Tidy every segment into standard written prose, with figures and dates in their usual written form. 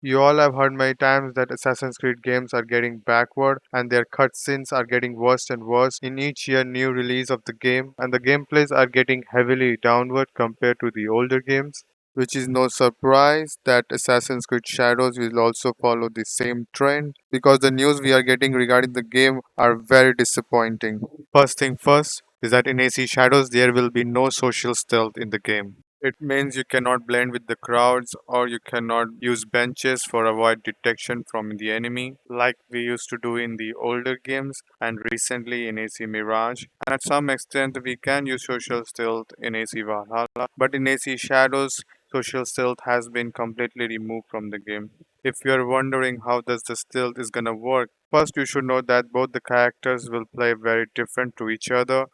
You all have heard many times that Assassin's Creed games are getting backward and their cutscenes are getting worse and worse in each year new release of the game, and the gameplays are getting heavily downward compared to the older games. Which is no surprise that Assassin's Creed Shadows will also follow the same trend because the news we are getting regarding the game are very disappointing. First thing first is that in AC Shadows there will be no social stealth in the game. It means you cannot blend with the crowds or you cannot use benches for avoid detection from the enemy like we used to do in the older games and recently in AC Mirage. And at some extent we can use social stealth in AC Valhalla, but in AC Shadows social stealth has been completely removed from the game. If you are wondering how does the stealth is gonna work, first you should know that both the characters will play very different to each other.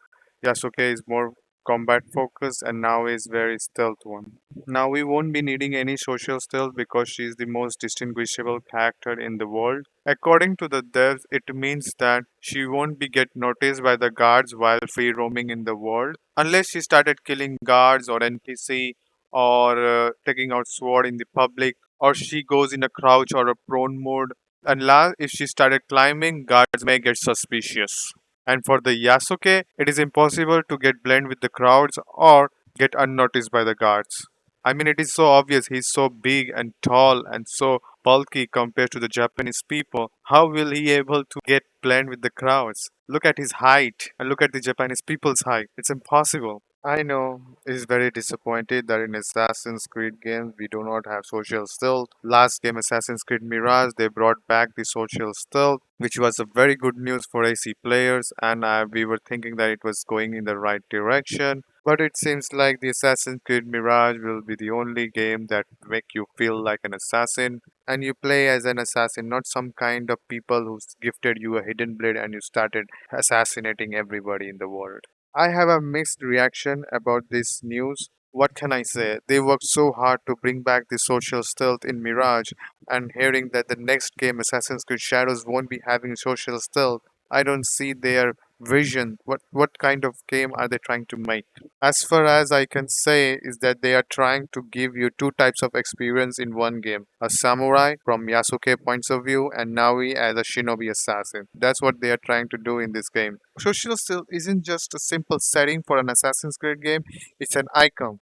Yasuke is more combat focused and now is very stealth one. Now we won't be needing any social stealth because she is the most distinguishable character in the world. According to the devs, it means that she won't be get noticed by the guards while free roaming in the world unless she started killing guards or NPC or taking out sword in the public or she goes in a crouch or a prone mode. And last, if she started climbing, guards may get suspicious. And for the Yasuke, it is impossible to get blend with the crowds or get unnoticed by the guards. I mean, it is so obvious he's so big and tall and so bulky compared to the Japanese people. How will he able to get blend with the crowds? Look at his height and look at the Japanese people's height. It's impossible. I know it is very disappointed that in Assassin's Creed games we do not have social stealth. Last game Assassin's Creed Mirage they brought back the social stealth, which was a very good news for AC players, and we were thinking that it was going in the right direction. But it seems like the Assassin's Creed Mirage will be the only game that make you feel like an assassin, and you play as an assassin, not some kind of people who gifted you a hidden blade and you started assassinating everybody in the world. I have a mixed reaction about this news. What can I say? They worked so hard to bring back the social stealth in Mirage, and hearing that the next game, Assassin's Creed Shadows, won't be having social stealth, I don't see their vision. What kind of game are they trying to make? As far as I can say is that they are trying to give you two types of experience in one game. A samurai from Yasuke points of view and Navi as a shinobi assassin. That's what they are trying to do in this game. Social stealth isn't just a simple setting for an Assassin's Creed game, it's an icon.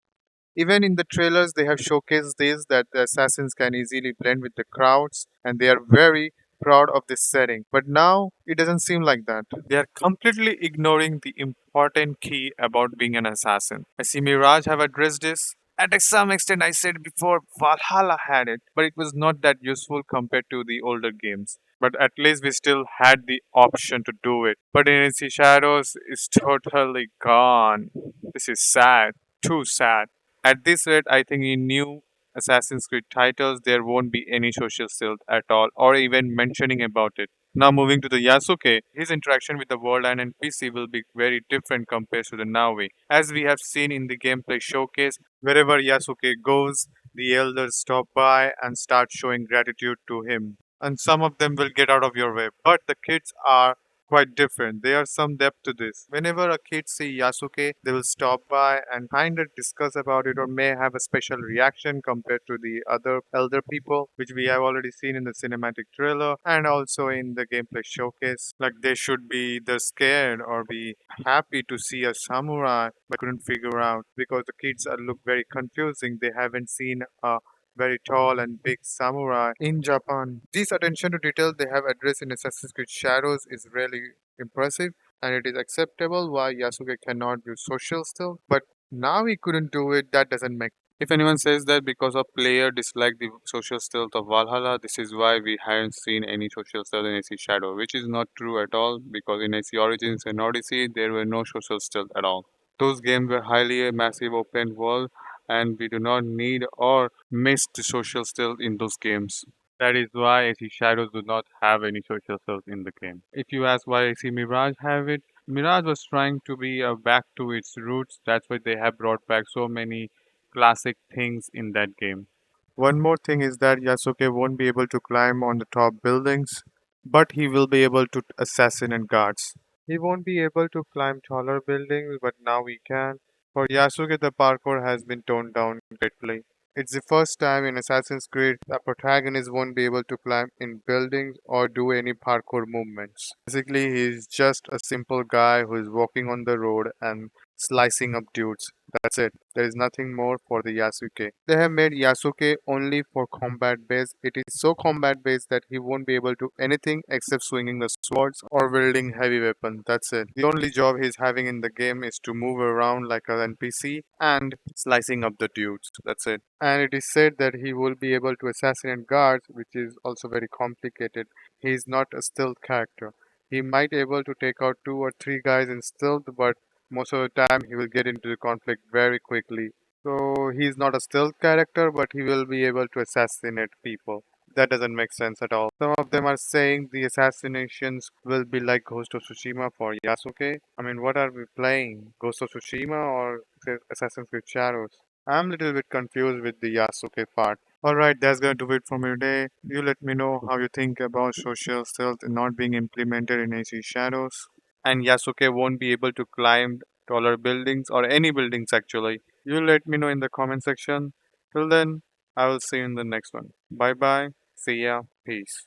Even in the trailers, they have showcased this that the assassins can easily blend with the crowds, and they are very proud of this setting. But now it doesn't seem like that. They are completely ignoring the important key about being an assassin. I see Mirage have addressed this. And to some extent, I said before, Valhalla had it, but it was not that useful compared to the older games. But at least we still had the option to do it. But in NC Shadows, it's totally gone. This is sad. Too sad. At this rate, I think in new Assassin's Creed titles, there won't be any social stealth at all, or even mentioning about it. Now, moving to the Yasuke, his interaction with the world and NPC will be very different compared to the Navi. As we have seen in the gameplay showcase, wherever Yasuke goes, the elders stop by and start showing gratitude to him. And some of them will get out of your way. But the kids are quite different. There are some depth to this. Whenever a kid see Yasuke, they will stop by and kind of discuss about it or may have a special reaction compared to the other elder people, which we have already seen in the cinematic trailer and also in the gameplay showcase. Like they should be either scared or be happy to see a samurai but couldn't figure out because the kids are look very confusing. They haven't seen a very tall and big samurai in Japan. This attention to detail they have addressed in Assassin's Creed Shadows is really impressive and it is acceptable why Yasuke cannot use social still, but now he couldn't do it, that doesn't make. If anyone says that because a player disliked the social stealth of Valhalla, this is why we haven't seen any social stealth in AC Shadow, which is not true at all because in AC Origins and Odyssey there were no social stealth at all. Those games were highly a massive open world and we do not need or miss the social stealth in those games. That is why AC Shadows do not have any social stealth in the game. If you ask why AC Mirage have it, Mirage was trying to be back to its roots. That's why they have brought back so many classic things in that game. One more thing is that Yasuke won't be able to climb on the top buildings, but he will be able to assassinate guards. He won't be able to climb taller buildings, but now he can. For Yasuke, the parkour has been toned down greatly. It's the first time in Assassin's Creed that protagonist won't be able to climb in buildings or do any parkour movements. Basically, he's just a simple guy who is walking on the road and slicing up dudes. That's it. There is nothing more for the Yasuke. They have made Yasuke only for combat based. It is so combat based that he won't be able to anything except swinging the swords or wielding heavy weapons. That's it. The only job he's having in the game is to move around like an NPC and slicing up the dudes. That's it. And it is said that he will be able to assassinate guards, which is also very complicated. He is not a stealth character. He might able to take out 2 or 3 guys in stealth, but most of the time he will get into the conflict very quickly. So he's not a stealth character, but he will be able to assassinate people. That doesn't make sense at all. Some of them are saying the assassinations will be like Ghost of Tsushima for Yasuke. I mean, what are we playing? Ghost of Tsushima or Assassin's Creed Shadows? I'm a little bit confused with the Yasuke part. Alright, that's gonna do it for me today. You let me know how you think about social stealth not being implemented in AC Shadows. And Yasuke won't be able to climb taller buildings or any buildings actually. You let me know in the comment section. Till then, I will see you in the next one. Bye bye. See ya. Peace.